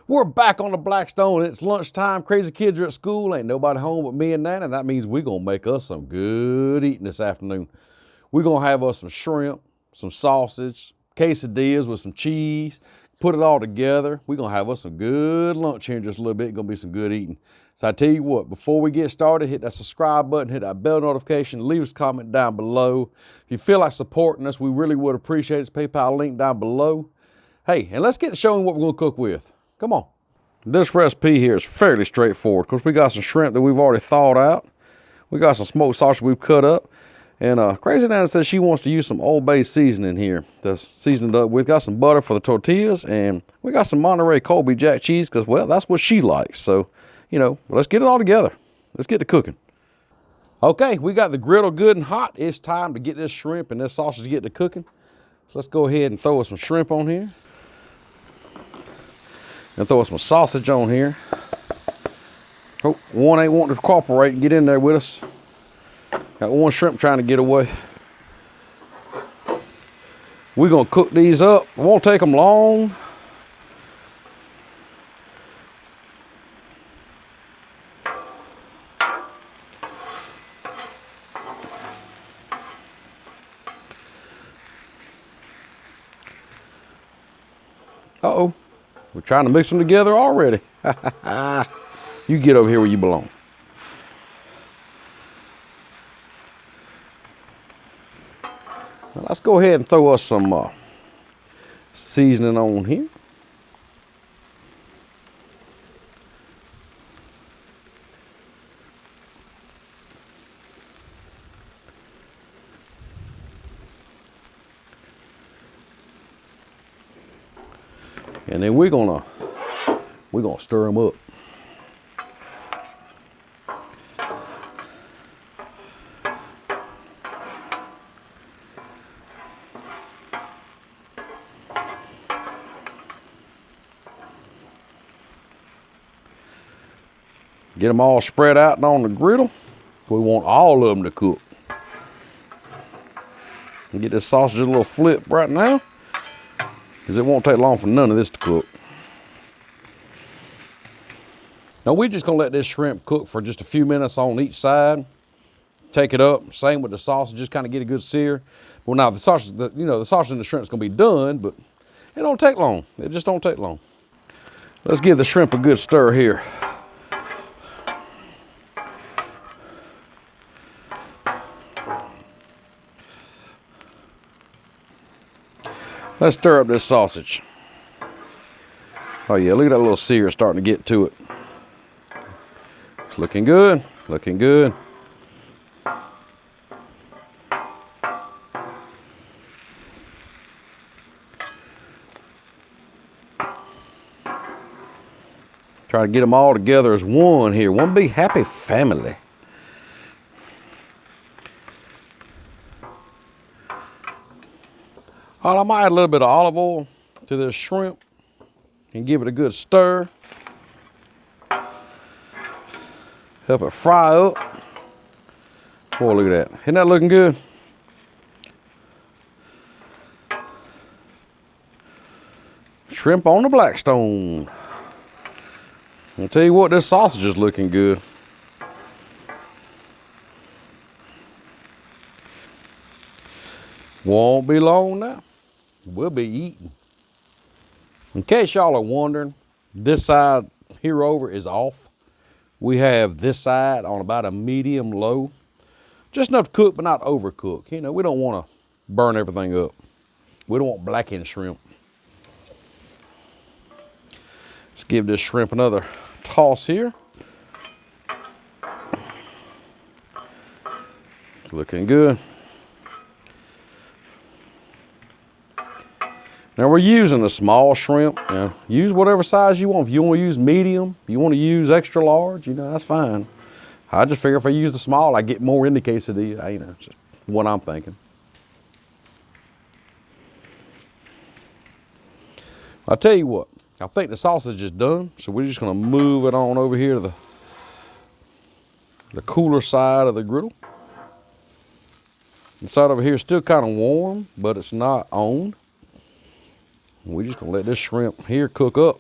We're back on the Blackstone. It's lunchtime. Crazy kids are at school. Ain't nobody home but me and Nana. That means we're going to make us some good eating this afternoon. We're going to have us some shrimp, some sausage, quesadillas with some cheese. Put it all together. We're going to have us some good lunch here in just a little bit. Going to be some good eating. So I tell you what, before we get started, hit that subscribe button, hit that bell notification, leave us a comment down below. If you feel like supporting us, we really would appreciate it. It's PayPal link down below. Hey, and let's get to showing what we're going to cook with. Come on. This recipe here is fairly straightforward because we got some shrimp that we've already thawed out. We got some smoked sausage we've cut up. And Crazy Nana says she wants to use some Old Bay seasoning here to season it up with. Got some butter for the tortillas, and we got some Monterey Colby Jack cheese because, well, that's what she likes. So, you know, let's get it all together. Let's get to cooking. Okay, we got the griddle good and hot. It's time to get this shrimp and this sausage to get to cooking. So let's go ahead and throw us some shrimp on here. And throw some sausage on here. Oh, one ain't wanting to cooperate and get in there with us. Got one shrimp trying to get away. We're gonna cook these up. It won't take them long. Uh-oh. We're trying to mix them together already. You get over here where you belong. Now let's go ahead and throw us some seasoning on here. And then we're gonna stir them up. Get them all spread out and on the griddle. We want all of them to cook. And get this sausage a little flip right now, because it won't take long for none of this to cook. Now we're just gonna let this shrimp cook for just a few minutes on each side. Take it up, same with the sausage, just kind of get a good sear. Well, now the sausage, the sausage and the shrimp's gonna be done, but it don't take long. It just don't take long. Let's give the shrimp a good stir here. Let's stir up this sausage. Oh yeah, look at that little sear starting to get to it. It's looking good, looking good. Try to get them all together as one here. One big happy family. All right, I might add a little bit of olive oil to this shrimp and give it a good stir. Help it fry up. Boy, look at that. Isn't that looking good? Shrimp on the Blackstone. I'll tell you what, this sausage is looking good. Won't be long now. We'll be eating. In case y'all are wondering, this side here over is off. We have this side on about a medium low. Just enough to cook, but not overcook. You know, we don't want to burn everything up. We don't want blackened shrimp. Let's give this shrimp another toss here. It's looking good. Now we're using a small shrimp. You know, use whatever size you want. If you want to use medium, you want to use extra large, you know, that's fine. I just figure if I use the small, I get more in the quesadilla. You know, just what I'm thinking. I'll tell you what, I think the sausage is done, so we're just gonna move it on over here to the cooler side of the griddle. The side over here is still kind of warm, but it's not on. We're just gonna let this shrimp here cook up.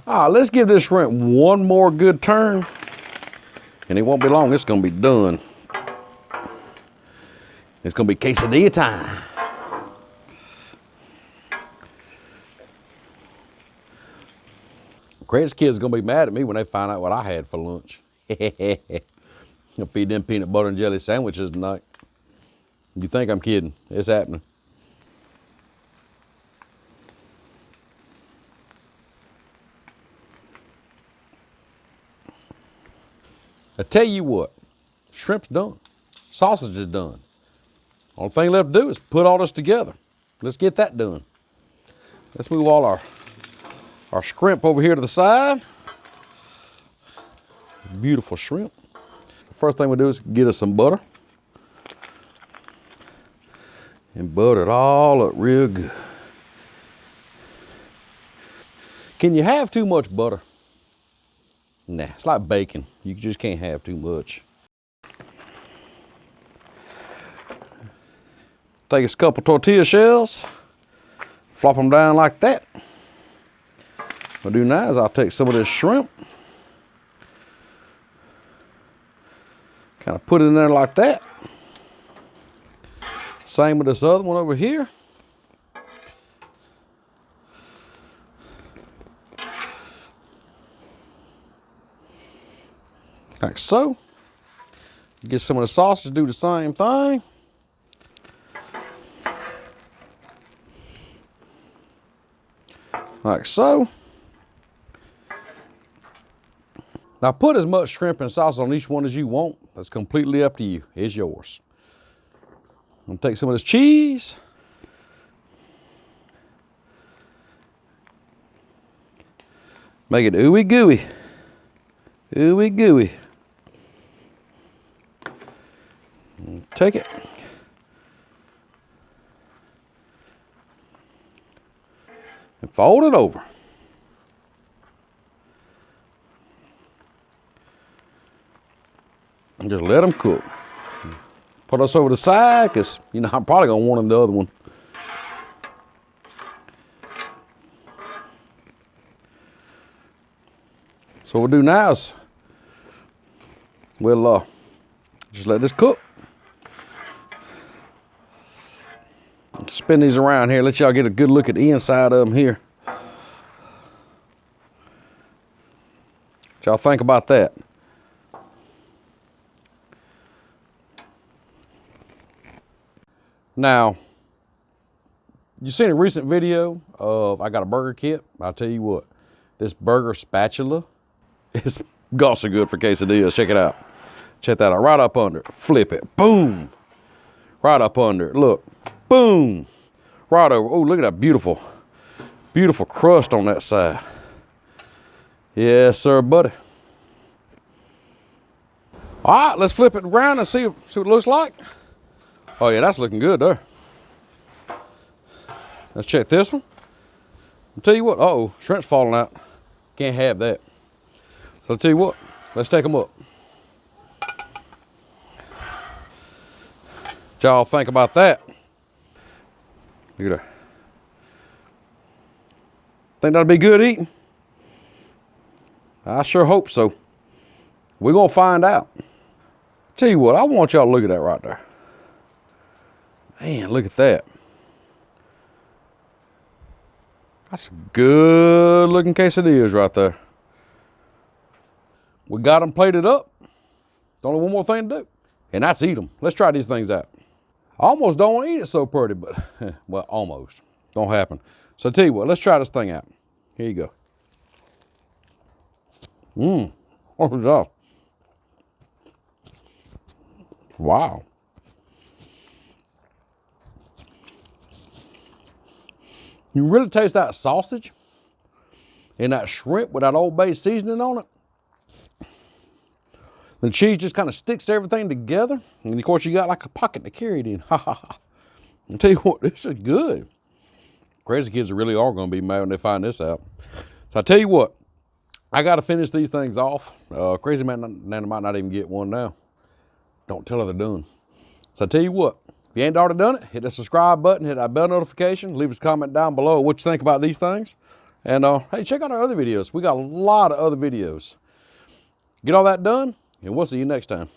All right, let's give this shrimp one more good turn, and it won't be long. It's gonna be done. It's gonna be quesadilla time. Crazy kids are gonna be mad at me when they find out what I had for lunch. I'll feed them peanut butter and jelly sandwiches tonight. You think I'm kidding? It's happening. I tell you what, shrimp's done. Sausage is done. Only thing left to do is put all this together. Let's get that done. Let's move all our shrimp over here to the side. Beautiful shrimp. First thing we do is get us some butter. And butter it all up real good. Can you have too much butter? Nah, it's like bacon. You just can't have too much. Take a couple tortilla shells, flop them down like that. What I'll do now is I'll take some of this shrimp, kind of put it in there like that. Same with this other one over here. Like so. Get some of the sausage, do the same thing. Like so. Now put as much shrimp and sauce on each one as you want. That's completely up to you. It's yours. I'm gonna take some of this cheese. Make it ooey gooey. Ooey gooey. Take it. And fold it over. And just let them cook. Put us over the side, because, you know, I'm probably going to want the other one. So what we'll do now is we'll just let this cook. Spin these around here, let y'all get a good look at the inside of them here. What y'all think about that? Now, you seen a recent video of I got a burger kit. I'll tell you what, this burger spatula is also good for quesadillas. Check it out. Check that out. Right up under it. Flip it. Boom. Right up under it. Look. Boom. Right over. Oh, look at that beautiful, beautiful crust on that side. Yes, sir, buddy. All right, let's flip it around and see what it looks like. Oh yeah, that's looking good there. Let's check this one. I'll tell you what, uh-oh, shrimp's falling out. Can't have that. So I'll tell you what, let's take them up. What y'all think about that? Look at that. Think that'll be good eating? I sure hope so. We're gonna find out. Tell you what, I want y'all to look at that right there. Man, look at that. That's some good looking quesadillas right there. We got them plated up. Only one more thing to do, and that's eat them. Let's try these things out. I almost don't want to eat it so pretty, but, well, almost. Don't happen. So I tell you what, let's try this thing out. Here you go. Oh, yeah. Wow. You really taste that sausage and that shrimp with that Old Bay seasoning on it. The cheese just kind of sticks everything together. And of course you got like a pocket to carry it in. Ha ha ha. I'll tell you what, this is good. Crazy kids really are going to be mad when they find this out. So I tell you what, I got to finish these things off. Crazy man Nana might not even get one now. Don't tell her they're done. So I tell you what, if you ain't already done it, hit the subscribe button, hit that bell notification, leave us a comment down below what you think about these things. And hey, check out our other videos. We got a lot of other videos. Get all that done, and we'll see you next time.